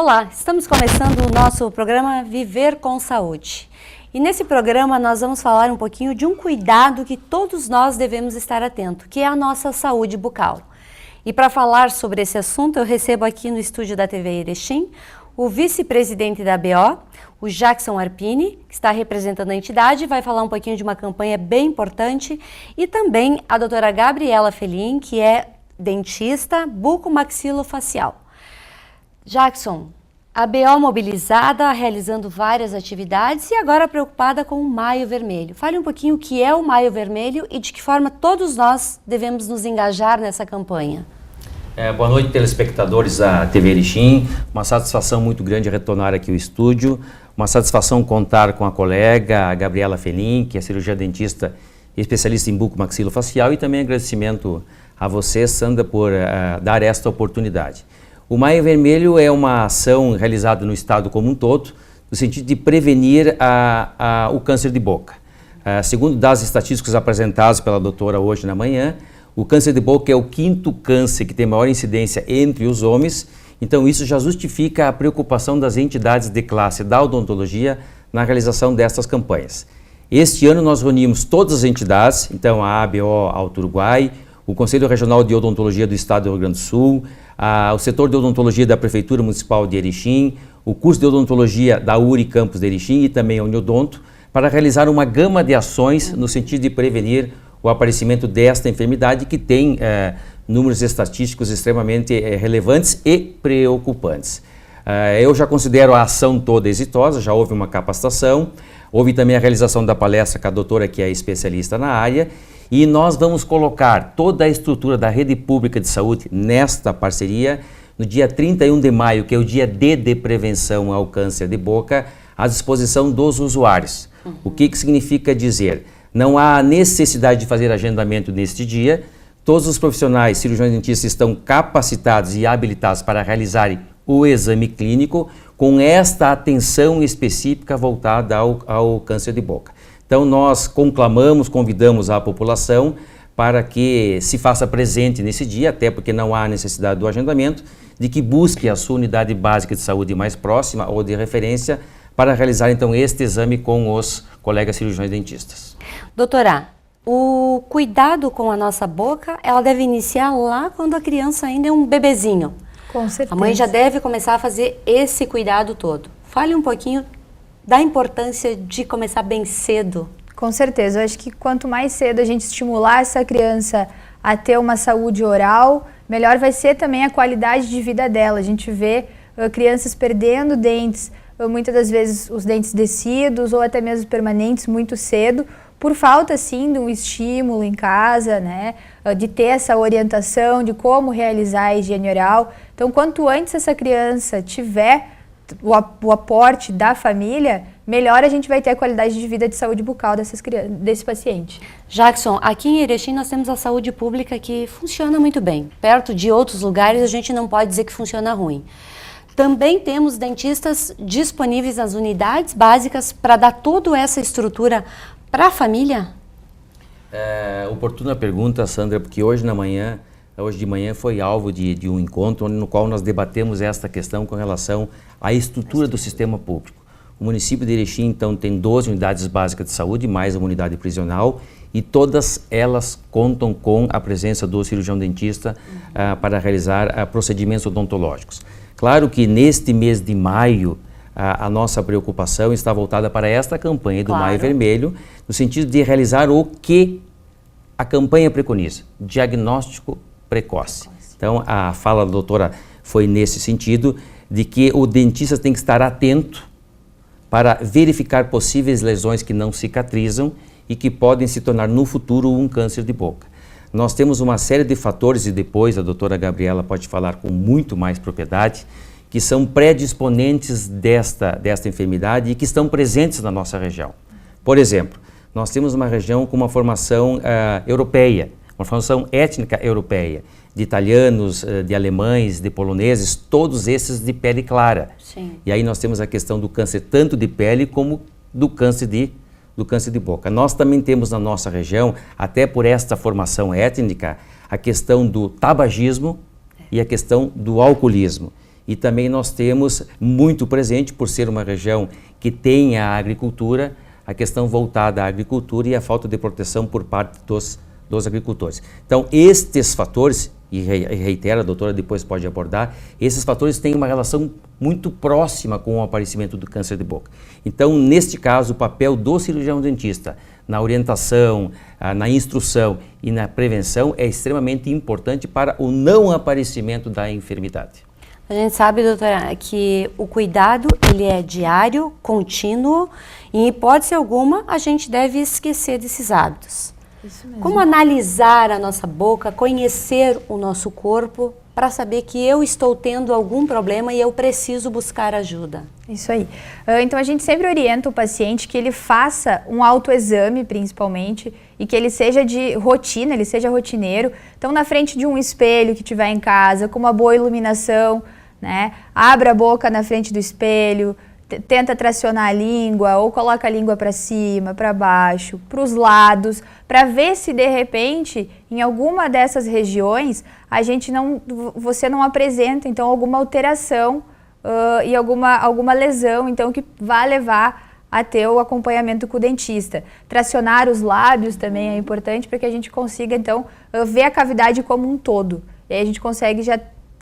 Olá, estamos começando o nosso programa Viver com Saúde. E nesse programa nós vamos falar um pouquinho de um cuidado que todos nós devemos estar atentos, que é a nossa saúde bucal. E para falar sobre esse assunto, eu recebo aqui no estúdio da TV Erechim o vice-presidente da ABO, o Jackson Arpini, que está representando a entidade, vai falar um pouquinho de uma campanha bem importante, e também a doutora Gabriela Felin, que é dentista bucomaxilofacial. Jackson, a ABO mobilizada, realizando várias atividades e agora preocupada com o Maio Vermelho. Fale um pouquinho o que é o Maio Vermelho e de que forma todos nós devemos nos engajar nessa campanha. Boa noite, telespectadores da TV Erechim. Uma satisfação muito grande retornar aqui ao estúdio. Uma satisfação contar com a colega a Gabriela Felin, que é cirurgiã dentista e especialista em bucomaxilofacial, e também agradecimento a você, Sandra, por dar esta oportunidade. O Maio Vermelho é uma ação realizada no estado como um todo, no sentido de prevenir o câncer de boca. Segundo dados estatísticos apresentados pela doutora hoje na manhã, o câncer de boca é o quinto câncer que tem maior incidência entre os homens, então isso já justifica a preocupação das entidades de classe da odontologia na realização destas campanhas. Este ano nós reunimos todas as entidades, então a ABO Alto Uruguai, o Conselho Regional de Odontologia do Estado do Rio Grande do Sul, o setor de odontologia da Prefeitura Municipal de Erechim, o curso de odontologia da URI Campus de Erechim e também a Uniodonto, para realizar uma gama de ações no sentido de prevenir o aparecimento desta enfermidade que tem números estatísticos extremamente relevantes e preocupantes. Eu já considero a ação toda exitosa, já houve uma capacitação, houve também a realização da palestra com a doutora que é especialista na área, e nós vamos colocar toda a estrutura da rede pública de saúde nesta parceria no dia 31 de maio, que é o dia D de prevenção ao câncer de boca, à disposição dos usuários. O que significa dizer? Não há necessidade de fazer agendamento neste dia, todos os profissionais cirurgiões dentistas estão capacitados e habilitados para realizarem o exame clínico com esta atenção específica voltada ao câncer de boca. Então nós convidamos a população para que se faça presente nesse dia, até porque não há necessidade do agendamento, de que busque a sua unidade básica de saúde mais próxima ou de referência para realizar então este exame com os colegas cirurgiões dentistas. Doutora, o cuidado com a nossa boca, ela deve iniciar lá quando a criança ainda é um bebezinho. Com certeza. A mãe já deve começar a fazer esse cuidado todo. Fale um pouquinho da importância de começar bem cedo. Com certeza. Eu acho que quanto mais cedo a gente estimular essa criança a ter uma saúde oral, melhor vai ser também a qualidade de vida dela. A gente vê crianças perdendo dentes, muitas das vezes os dentes descidos ou até mesmo permanentes muito cedo, por falta, sim, de um estímulo em casa, né, de ter essa orientação de como realizar a higiene oral. Então, quanto antes essa criança tiver o aporte da família, melhor a gente vai ter a qualidade de vida de saúde bucal desse paciente. Jackson, aqui em Erechim nós temos a saúde pública que funciona muito bem. Perto de outros lugares a gente não pode dizer que funciona ruim. Também temos dentistas disponíveis nas unidades básicas para dar toda essa estrutura para a família? Oportuna pergunta, Sandra, porque hoje de manhã foi alvo de um encontro no qual nós debatemos esta questão com relação à estrutura do sistema público. O município de Erechim, então, tem 12 unidades básicas de saúde, mais uma unidade prisional, e todas elas contam com a presença do cirurgião dentista para realizar procedimentos odontológicos. Claro que neste mês de maio, a nossa preocupação está voltada para esta campanha do Maio Vermelho, no sentido de realizar o que a campanha preconiza, diagnóstico precoce. Então, a fala da doutora foi nesse sentido, de que o dentista tem que estar atento para verificar possíveis lesões que não cicatrizam e que podem se tornar no futuro um câncer de boca. Nós temos uma série de fatores, e depois a doutora Gabriela pode falar com muito mais propriedade, que são predisponentes desta enfermidade e que estão presentes na nossa região. Por exemplo, nós temos uma região com uma formação europeia, uma formação étnica europeia, de italianos, de alemães, de poloneses, todos esses de pele clara. Sim. E aí nós temos a questão do câncer tanto de pele como do câncer de boca. Nós também temos na nossa região, até por esta formação étnica, a questão do tabagismo e a questão do alcoolismo. E também nós temos muito presente, por ser uma região que tem a agricultura, a questão voltada à agricultura e a falta de proteção por parte dos agricultores. Então, estes fatores, e reitero, a doutora depois pode abordar, esses fatores têm uma relação muito próxima com o aparecimento do câncer de boca. Então, neste caso, o papel do cirurgião dentista na orientação, na instrução e na prevenção é extremamente importante para o não aparecimento da enfermidade. A gente sabe, doutora, que o cuidado ele é diário, contínuo, e em hipótese alguma a gente deve esquecer desses hábitos. Isso mesmo. Como analisar a nossa boca, conhecer o nosso corpo para saber que eu estou tendo algum problema e eu preciso buscar ajuda? Isso aí. Então a gente sempre orienta o paciente que ele faça um autoexame, principalmente, e que ele seja de rotina, ele seja rotineiro. Então na frente de um espelho que tiver em casa, com uma boa iluminação, né? Abra a boca na frente do espelho, tenta tracionar a língua ou coloca a língua para cima, para baixo, para os lados, para ver se de repente em alguma dessas regiões você não apresenta então alguma alteração e alguma lesão então que vai levar a ter o acompanhamento com o dentista. Tracionar os lábios também é importante para que a gente consiga então ver a cavidade como um todo. E aí a gente consegue já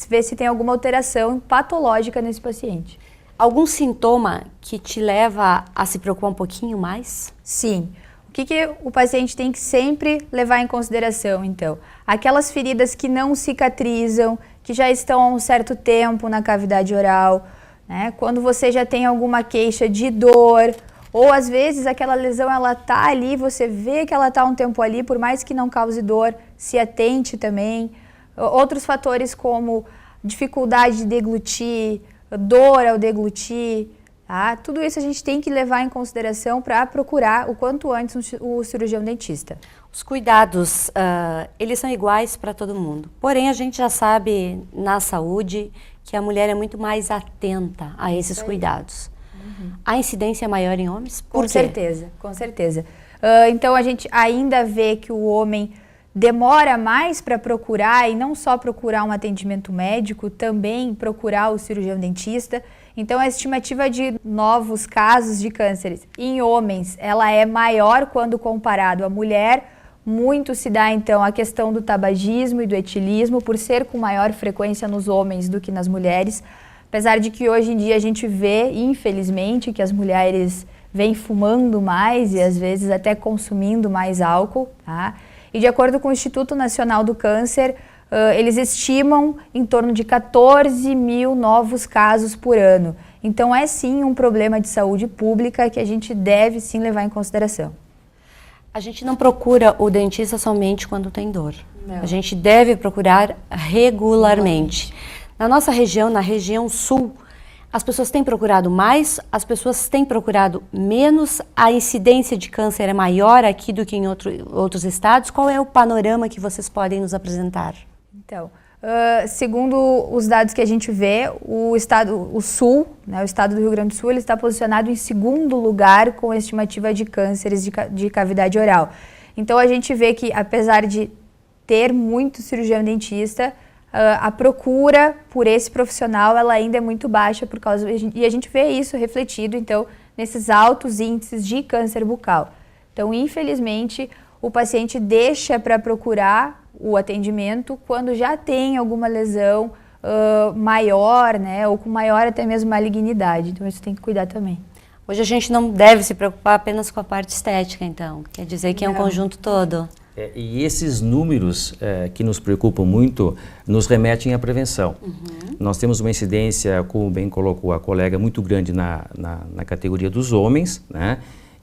ver se tem alguma alteração patológica nesse paciente. Algum sintoma que te leva a se preocupar um pouquinho mais? Sim. O que o paciente tem que sempre levar em consideração, então? Aquelas feridas que não cicatrizam, que já estão há um certo tempo na cavidade oral, né? Quando você já tem alguma queixa de dor, ou às vezes aquela lesão ela tá ali, você vê que ela tá um tempo ali, por mais que não cause dor, se atente também. Outros fatores como dificuldade de deglutir, dor ao deglutir, tá? Tudo isso a gente tem que levar em consideração para procurar o quanto antes o cirurgião dentista. Os cuidados, eles são iguais para todo mundo. Porém, a gente já sabe na saúde que a mulher é muito mais atenta a esses cuidados. A incidência é maior em homens? Por quê? Certeza, com certeza. Então a gente ainda vê que o homem demora mais para procurar, e não só procurar um atendimento médico, também procurar o cirurgião dentista. Então a estimativa de novos casos de cânceres em homens, ela é maior quando comparado à mulher. Muito se dá então a questão do tabagismo e do etilismo, por ser com maior frequência nos homens do que nas mulheres. Apesar de que hoje em dia a gente vê, infelizmente, que as mulheres vêm fumando mais e às vezes até consumindo mais álcool, tá? E de acordo com o Instituto Nacional do Câncer, eles estimam em torno de 14 mil novos casos por ano. Então é sim um problema de saúde pública que a gente deve sim levar em consideração. A gente não procura o dentista somente quando tem dor. Não. A gente deve procurar regularmente. Na nossa região, na região sul, as pessoas têm procurado mais, as pessoas têm procurado menos, a incidência de câncer é maior aqui do que em outros estados. Qual é o panorama que vocês podem nos apresentar? Então, segundo os dados que a gente vê, o Sul, né, o estado do Rio Grande do Sul, ele está posicionado em segundo lugar com a estimativa de cânceres de cavidade oral. Então a gente vê que, apesar de ter muito cirurgião dentista, a procura por esse profissional ela ainda é muito baixa e a gente vê isso refletido então nesses altos índices de câncer bucal. Então, infelizmente, o paciente deixa para procurar o atendimento quando já tem alguma lesão maior, né, ou com maior até mesmo malignidade. Então isso tem que cuidar também. Hoje a gente não deve se preocupar apenas com a parte estética, então. Quer dizer que é um conjunto todo. E esses números que nos preocupam muito nos remetem à prevenção. Nós temos uma incidência, como bem colocou a colega, muito grande na categoria dos homens, né,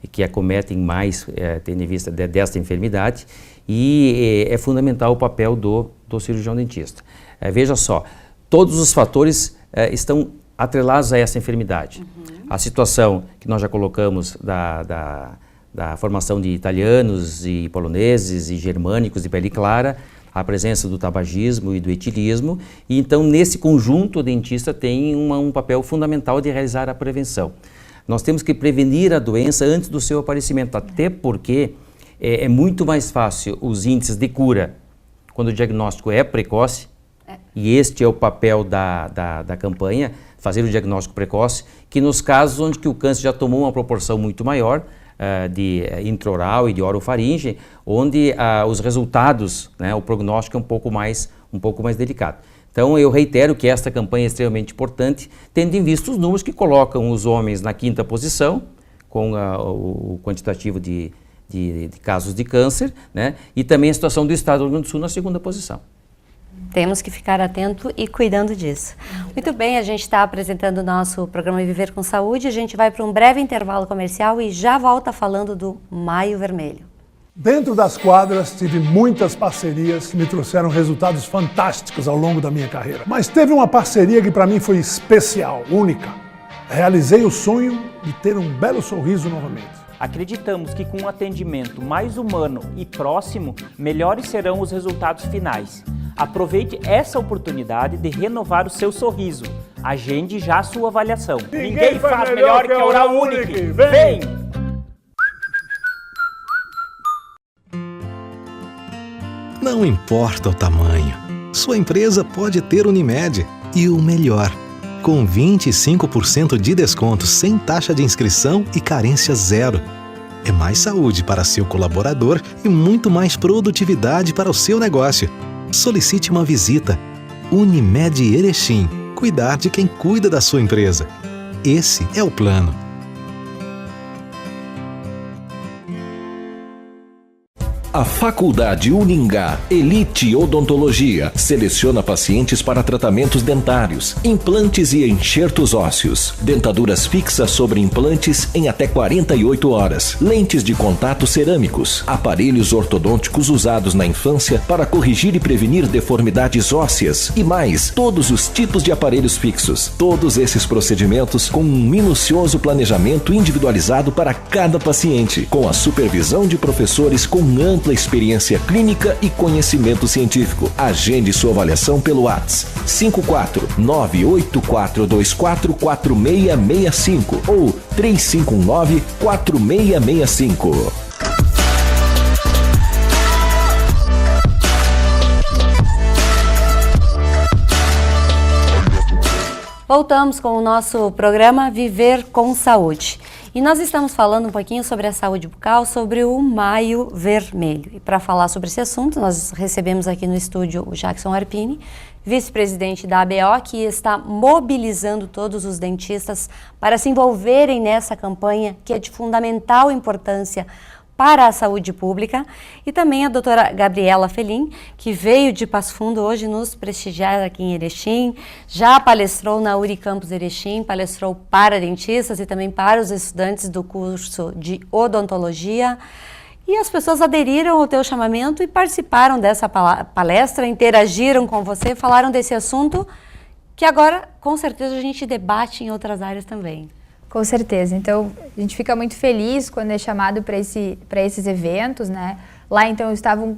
que acometem mais, tendo em vista desta enfermidade, e é fundamental o papel do cirurgião dentista. Veja só, todos os fatores estão atrelados a essa enfermidade. A situação que nós já colocamos da formação de italianos e poloneses e germânicos de pele clara, a presença do tabagismo e do etilismo, e então nesse conjunto o dentista tem um papel fundamental de realizar a prevenção. Nós temos que prevenir a doença antes do seu aparecimento, até porque é muito mais fácil os índices de cura quando o diagnóstico é precoce, E este é o papel da campanha, fazer o diagnóstico precoce, que nos casos onde que o câncer já tomou uma proporção muito maior, de intraoral e de orofaringe, onde os resultados, né, o prognóstico é um pouco mais delicado. Então eu reitero que esta campanha é extremamente importante, tendo em vista os números que colocam os homens na 5ª posição, com o quantitativo de casos de câncer, né, e também a situação do estado do Rio Grande do Sul na 2ª posição. Temos que ficar atento e cuidando disso. Muito bem, a gente está apresentando o nosso programa Viver com Saúde. A gente vai para um breve intervalo comercial e já volta falando do Maio Vermelho. Dentro das quadras, tive muitas parcerias que me trouxeram resultados fantásticos ao longo da minha carreira. Mas teve uma parceria que para mim foi especial, única. Realizei o sonho de ter um belo sorriso novamente. Acreditamos que com um atendimento mais humano e próximo, melhores serão os resultados finais. Aproveite essa oportunidade de renovar o seu sorriso. Agende já a sua avaliação. Ninguém faz melhor que a Oral Unique. Vem! Não importa o tamanho, sua empresa pode ter Unimed. E o melhor, com 25% de desconto sem taxa de inscrição e carência zero. É mais saúde para seu colaborador e muito mais produtividade para o seu negócio. Solicite uma visita. Unimed Erechim. Cuidar de quem cuida da sua empresa. Esse é o plano. A Faculdade Uningá Elite Odontologia seleciona pacientes para tratamentos dentários, implantes e enxertos ósseos, dentaduras fixas sobre implantes em até 48 horas, lentes de contato cerâmicos, aparelhos ortodônticos usados na infância para corrigir e prevenir deformidades ósseas e mais, todos os tipos de aparelhos fixos. Todos esses procedimentos com um minucioso planejamento individualizado para cada paciente, com a supervisão de professores com ampla experiência clínica e conhecimento científico. Agende sua avaliação pelo WhatsApp 54984244665 ou 35194665. Voltamos com o nosso programa Viver com Saúde. E nós estamos falando um pouquinho sobre a saúde bucal, sobre o Maio Vermelho. E para falar sobre esse assunto, nós recebemos aqui no estúdio o Jackson Arpini, vice-presidente da ABO, que está mobilizando todos os dentistas para se envolverem nessa campanha que é de fundamental importância para a saúde pública, e também a doutora Gabriela Felin, que veio de Passo Fundo hoje nos prestigiar aqui em Erechim, já palestrou na Unicampus Erechim, palestrou para dentistas e também para os estudantes do curso de odontologia, e as pessoas aderiram ao teu chamamento e participaram dessa palestra, interagiram com você, falaram desse assunto que agora, com certeza, a gente debate em outras áreas também. Com certeza. Então, a gente fica muito feliz quando é chamado para esses eventos, né? Lá, então, estavam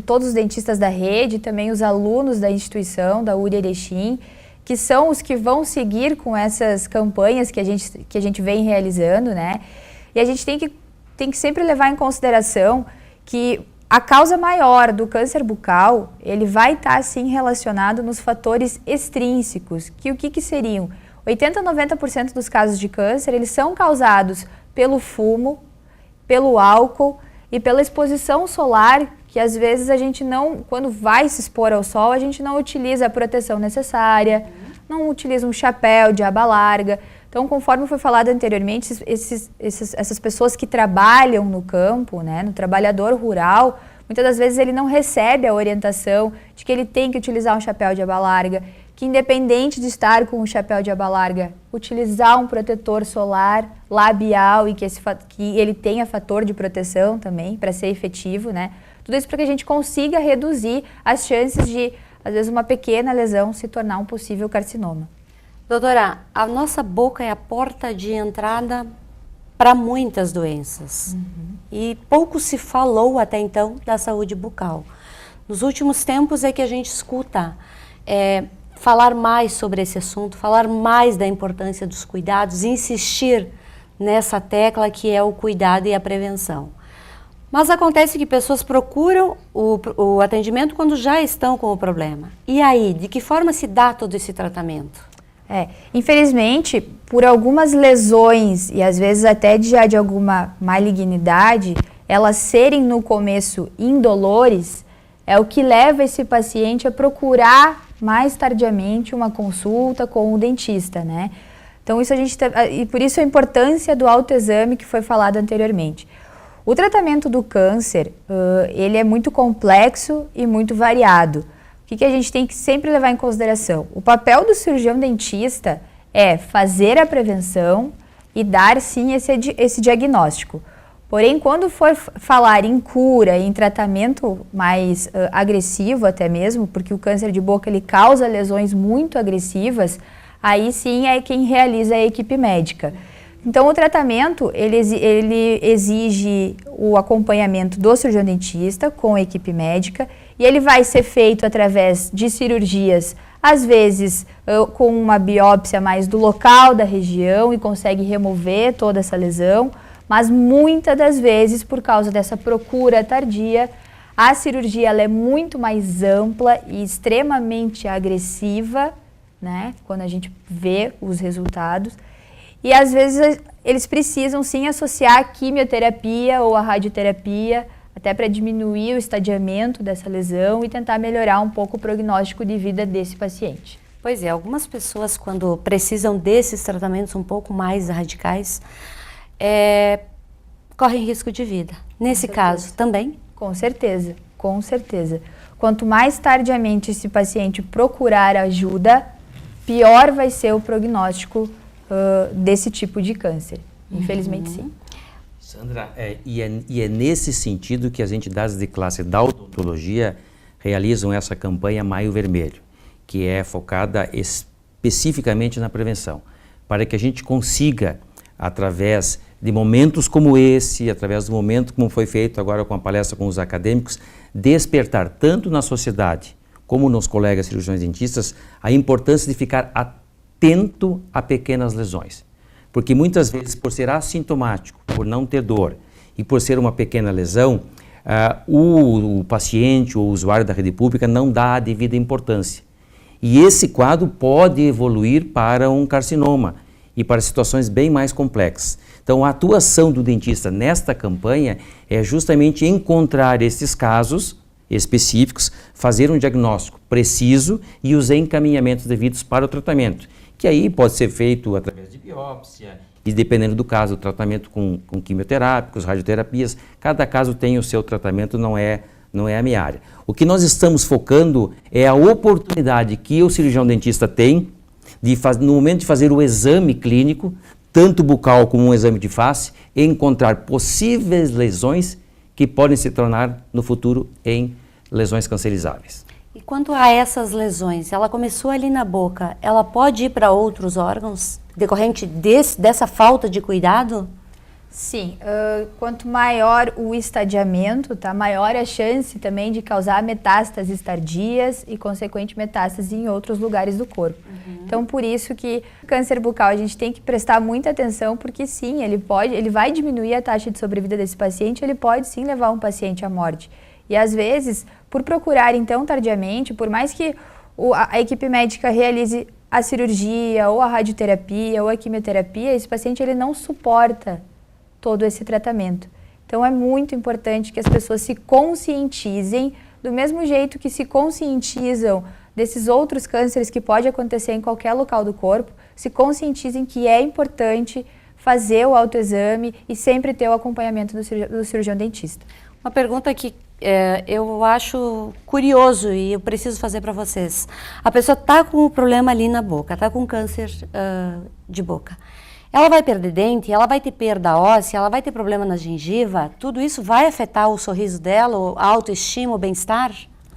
todos os dentistas da rede, também os alunos da instituição, da URI Erechim, que são os que vão seguir com essas campanhas que a gente vem realizando, né? E a gente tem que sempre levar em consideração que a causa maior do câncer bucal, ele vai estar, sim, relacionado nos fatores extrínsecos, que o que seriam? 80 a 90% dos casos de câncer, eles são causados pelo fumo, pelo álcool e pela exposição solar, que às vezes a gente não, quando vai se expor ao sol, a gente não utiliza a proteção necessária, não utiliza um chapéu de aba larga. Então, conforme foi falado anteriormente, essas pessoas que trabalham no campo, né, no trabalhador rural, muitas das vezes ele não recebe a orientação de que ele tem que utilizar um chapéu de aba larga, que independente de estar com o chapéu de aba larga, utilizar um protetor solar labial e que ele tenha fator de proteção também, para ser efetivo, né? Tudo isso para que a gente consiga reduzir as chances de, às vezes, uma pequena lesão se tornar um possível carcinoma. Doutora, a nossa boca é a porta de entrada para muitas doenças. E pouco se falou até então da saúde bucal. Nos últimos tempos é que a gente escuta falar mais sobre esse assunto, falar mais da importância dos cuidados, insistir nessa tecla que é o cuidado e a prevenção. Mas acontece que pessoas procuram o atendimento quando já estão com o problema. E aí, de que forma se dá todo esse tratamento? Infelizmente, por algumas lesões e às vezes até já de alguma malignidade, elas serem no começo indolores, é o que leva esse paciente a procurar mais tardiamente uma consulta com o dentista, né? Então isso e por isso a importância do autoexame que foi falado anteriormente. O tratamento do câncer, ele é muito complexo e muito variado. O que a gente tem que sempre levar em consideração? O papel do cirurgião dentista é fazer a prevenção e dar sim esse diagnóstico. Porém, quando for falar em cura, em tratamento mais agressivo até mesmo, porque o câncer de boca ele causa lesões muito agressivas, aí sim é quem realiza a equipe médica. Então, o tratamento, ele exige o acompanhamento do cirurgião dentista com a equipe médica e ele vai ser feito através de cirurgias, às vezes com uma biópsia mais do local da região e consegue remover toda essa lesão, mas muitas das vezes, por causa dessa procura tardia, a cirurgia ela é muito mais ampla e extremamente agressiva, né, quando a gente vê os resultados. E às vezes eles precisam sim associar a quimioterapia ou a radioterapia, até para diminuir o estadiamento dessa lesão e tentar melhorar um pouco o prognóstico de vida desse paciente. Pois é, algumas pessoas quando precisam desses tratamentos um pouco mais radicais, correm risco de vida. Nesse caso também? Com certeza, com certeza. Quanto mais tardiamente esse paciente procurar ajuda, pior vai ser o prognóstico desse tipo de câncer. Infelizmente, sim. Sandra, e é nesse sentido que as entidades de classe da odontologia realizam essa campanha Maio Vermelho, que é focada especificamente na prevenção, para que a gente consiga, através de momentos como esse, através do momento como foi feito agora com a palestra com os acadêmicos, despertar tanto na sociedade como nos colegas cirurgiões dentistas a importância de ficar atento a pequenas lesões. Porque muitas vezes, por ser assintomático, por não ter dor e por ser uma pequena lesão, o paciente ou o usuário da rede pública não dá a devida importância. E esse quadro pode evoluir para um carcinoma e para situações bem mais complexas. Então, a atuação do dentista nesta campanha é justamente encontrar esses casos específicos, fazer um diagnóstico preciso e os encaminhamentos devidos para o tratamento, que aí pode ser feito através de biópsia e, dependendo do caso, o tratamento com quimioterápicos, radioterapias. Cada caso tem o seu tratamento, não é a minha área. O que nós estamos focando é a oportunidade que o cirurgião dentista tem no momento de fazer o exame clínico, tanto bucal como um exame de face, encontrar possíveis lesões que podem se tornar no futuro em lesões cancerizáveis. E quanto a essas lesões, ela começou ali na boca, ela pode ir para outros órgãos decorrente dessa falta de cuidado? Sim, quanto maior o estadiamento, tá, maior a chance também de causar metástases tardias e, consequente, metástases em outros lugares do corpo. Então, por isso que o câncer bucal a gente tem que prestar muita atenção, porque sim, ele vai diminuir a taxa de sobrevida desse paciente, ele pode sim levar um paciente à morte. E às vezes, por procurar então tardiamente, por mais que a equipe médica realize a cirurgia, ou a radioterapia, ou a quimioterapia, esse paciente ele não suporta todo esse tratamento. Então é muito importante que as pessoas se conscientizem, do mesmo jeito que se conscientizam desses outros cânceres que pode acontecer em qualquer local do corpo, se conscientizem que é importante fazer o autoexame e sempre ter o acompanhamento do cirurgião dentista. Uma pergunta que eu acho curioso e eu preciso fazer para vocês. A pessoa está com o problema ali na boca, está com câncer de boca. Ela vai perder dente, ela vai ter perda óssea, ela vai ter problema na gengiva, tudo isso vai afetar o sorriso dela, a autoestima, o bem-estar?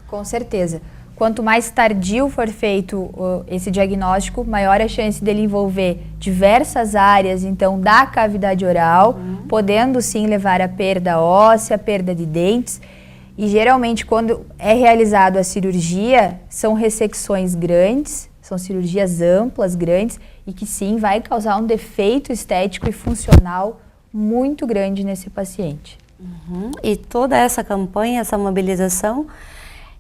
Com certeza. Quanto mais tardio for feito esse diagnóstico, maior a chance dele envolver diversas áreas, então, da cavidade oral, podendo sim levar a perda óssea, perda de dentes. E geralmente, quando é realizado a cirurgia, são ressecções grandes, são cirurgias amplas, grandes, e que sim vai causar um defeito estético e funcional muito grande nesse paciente. E toda essa campanha, essa mobilização,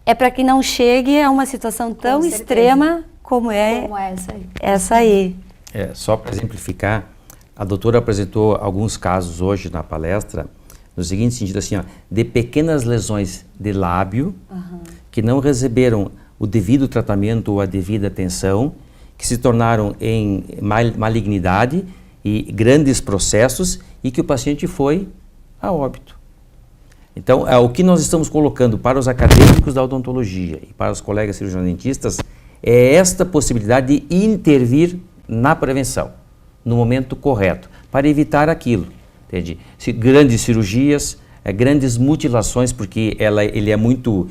é para que não chegue a uma situação tão extrema como essa aí. Só para exemplificar, a doutora apresentou alguns casos hoje na palestra, no seguinte sentido, assim, ó, de pequenas lesões de lábio que não receberam o devido tratamento ou a devida atenção, que se tornaram em malignidade e grandes processos e que o paciente foi a óbito. Então, o que nós estamos colocando para os acadêmicos da odontologia e para os colegas cirurgiões dentistas é esta possibilidade de intervir na prevenção, no momento correto, para evitar aquilo, entende? Grandes cirurgias, grandes mutilações, porque ele é muito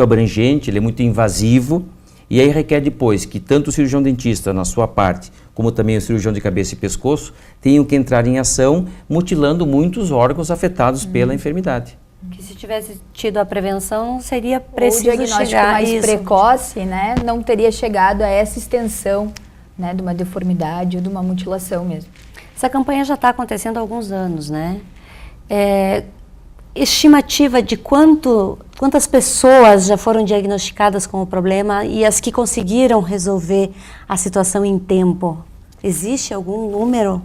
abrangente, ele é muito invasivo, e aí requer depois que tanto o cirurgião dentista, na sua parte, como também o cirurgião de cabeça e pescoço, tenham que entrar em ação, mutilando muitos órgãos afetados pela enfermidade. Que se tivesse tido a prevenção, seria preciso o diagnóstico chegar mais precoce, né, não teria chegado a essa extensão, né, de uma deformidade ou de uma mutilação mesmo. Essa campanha já está acontecendo há alguns anos, né? Estimativa de quantas pessoas já foram diagnosticadas com o problema e as que conseguiram resolver a situação em tempo? Existe algum número?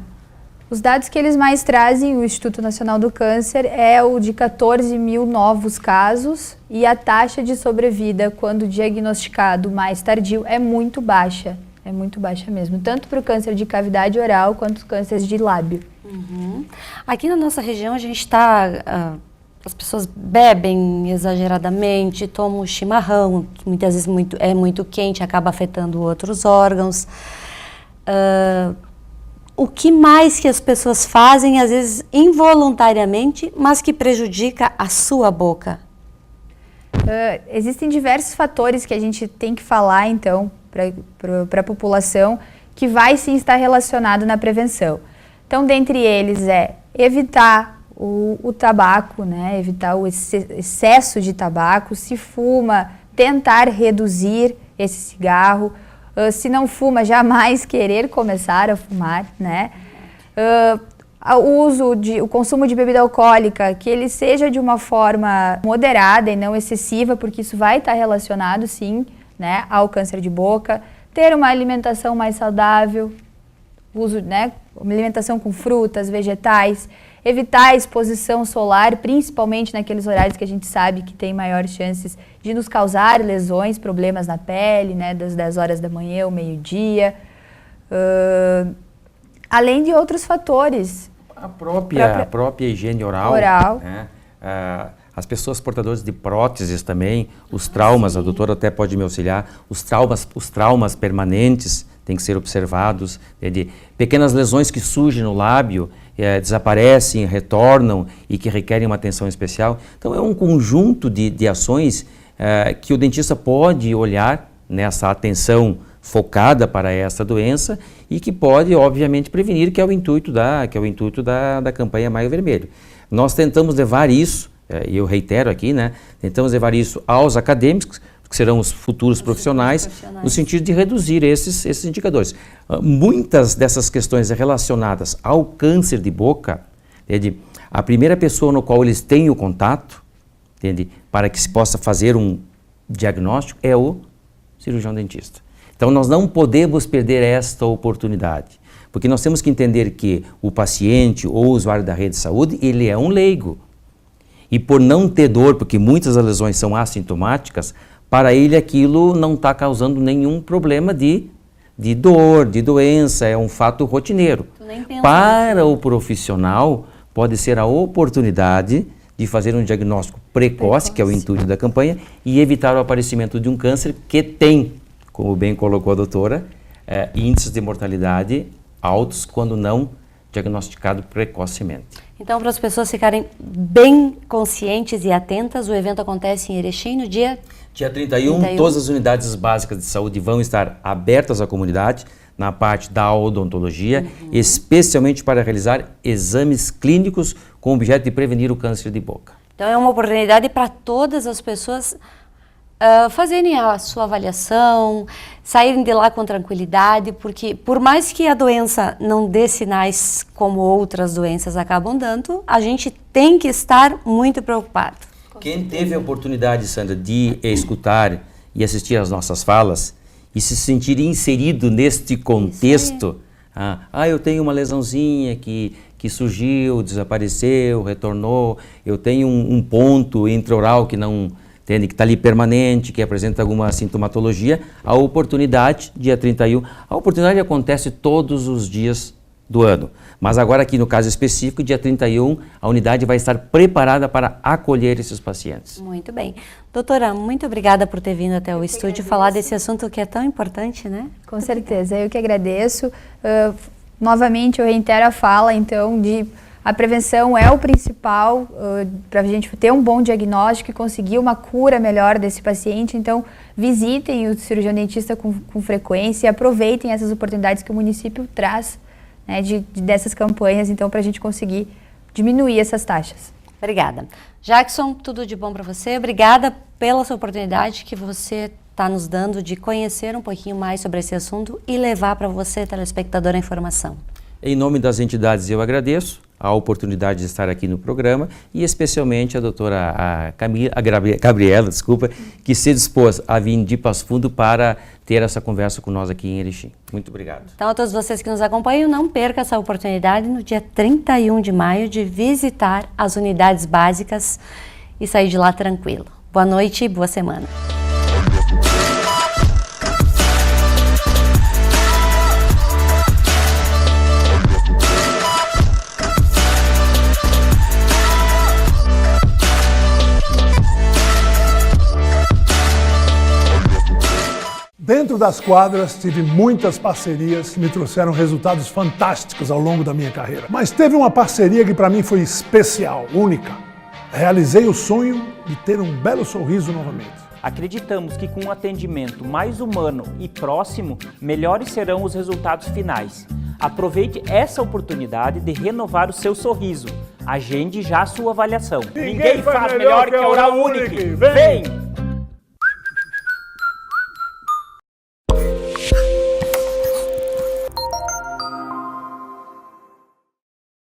Os dados que eles mais trazem, o Instituto Nacional do Câncer, é o de 14 mil novos casos, e a taxa de sobrevida, quando diagnosticado mais tardio, é muito baixa mesmo, tanto para o câncer de cavidade oral quanto os cânceres de lábio. Aqui na nossa região a gente está... as pessoas bebem exageradamente, tomam chimarrão, que muitas vezes é muito quente, acaba afetando outros órgãos. O que mais que as pessoas fazem, às vezes involuntariamente, mas que prejudica a sua boca? Existem diversos fatores que a gente tem que falar, então, para a população, que vai sim estar relacionado na prevenção. Então, dentre eles evitar o tabaco, né? Evitar o excesso de tabaco. Se fuma, tentar reduzir esse cigarro. Se não fuma, jamais querer começar a fumar, né? O consumo de bebida alcoólica, que ele seja de uma forma moderada e não excessiva, porque isso vai estar relacionado, sim, né, ao câncer de boca. Ter uma alimentação mais saudável, né, uma alimentação com frutas, vegetais. Evitar a exposição solar, principalmente naqueles horários que a gente sabe que tem maiores chances de nos causar lesões, problemas na pele, né, das 10 horas da manhã ao meio-dia. Além de outros fatores. A própria higiene oral. Né? As pessoas portadoras de próteses também, os traumas, a doutora até pode me auxiliar, os traumas permanentes têm que ser observados, de pequenas lesões que surgem no lábio, desaparecem, retornam e que requerem uma atenção especial. Então é um conjunto de ações que o dentista pode olhar nessa atenção focada para essa doença e que pode, obviamente, prevenir, que é o intuito da campanha Maio Vermelho. Nós tentamos levar isso, e eu reitero aqui, né, tentamos levar isso aos acadêmicos, que serão os futuros profissionais, no sentido de reduzir esses indicadores. Muitas dessas questões relacionadas ao câncer de boca, a primeira pessoa no qual eles têm o contato, entende, para que se possa fazer um diagnóstico, é o cirurgião dentista. Então nós não podemos perder esta oportunidade, porque nós temos que entender que o paciente ou o usuário da rede de saúde, ele é um leigo. E por não ter dor, porque muitas das lesões são assintomáticas, para ele aquilo não está causando nenhum problema de dor, de doença, é um fato rotineiro. Para o profissional, pode ser a oportunidade de fazer um diagnóstico precoce, que é o intuito da campanha, e evitar o aparecimento de um câncer que tem, como bem colocou a doutora, índices de mortalidade altos quando não diagnosticado precocemente. Então, para as pessoas ficarem bem conscientes e atentas, o evento acontece em Erechim no dia 31. Todas as unidades básicas de saúde vão estar abertas à comunidade na parte da odontologia, especialmente para realizar exames clínicos com o objeto de prevenir o câncer de boca. Então é uma oportunidade para todas as pessoas fazerem a sua avaliação, saírem de lá com tranquilidade, porque por mais que a doença não dê sinais como outras doenças acabam dando, a gente tem que estar muito preocupado. Quem teve a oportunidade, Sandra, de escutar e assistir às nossas falas e se sentir inserido neste contexto, eu tenho uma lesãozinha que surgiu, desapareceu, retornou, eu tenho um ponto intraoral que não... Entende? Que está ali permanente, que apresenta alguma sintomatologia, a oportunidade, dia 31, a oportunidade acontece todos os dias do ano. Mas agora aqui no caso específico, dia 31, a unidade vai estar preparada para acolher esses pacientes. Muito bem. Doutora, muito obrigada por ter vindo até o estúdio falar desse assunto que é tão importante, né? Com certeza, eu que agradeço. Novamente eu reitero a fala, então, de... A prevenção é o principal para a gente ter um bom diagnóstico e conseguir uma cura melhor desse paciente. Então, visitem o cirurgião dentista com frequência e aproveitem essas oportunidades que o município traz, né, dessas campanhas, então, para a gente conseguir diminuir essas taxas. Obrigada. Jackson, tudo de bom para você. Obrigada pela sua oportunidade que você está nos dando de conhecer um pouquinho mais sobre esse assunto e levar para você, telespectador, a informação. Em nome das entidades, eu agradeço a oportunidade de estar aqui no programa e especialmente a doutora Gabriela, que se dispôs a vir de Passo Fundo para ter essa conversa com nós aqui em Erechim. Muito obrigado. Então, a todos vocês que nos acompanham, não perca essa oportunidade no dia 31 de maio de visitar as unidades básicas e sair de lá tranquilo. Boa noite e boa semana. Dentro das quadras, tive muitas parcerias que me trouxeram resultados fantásticos ao longo da minha carreira. Mas teve uma parceria que para mim foi especial, única. Realizei o sonho de ter um belo sorriso novamente. Acreditamos que com um atendimento mais humano e próximo, melhores serão os resultados finais. Aproveite essa oportunidade de renovar o seu sorriso. Agende já a sua avaliação. Ninguém faz melhor que a Oral Unique. Vem!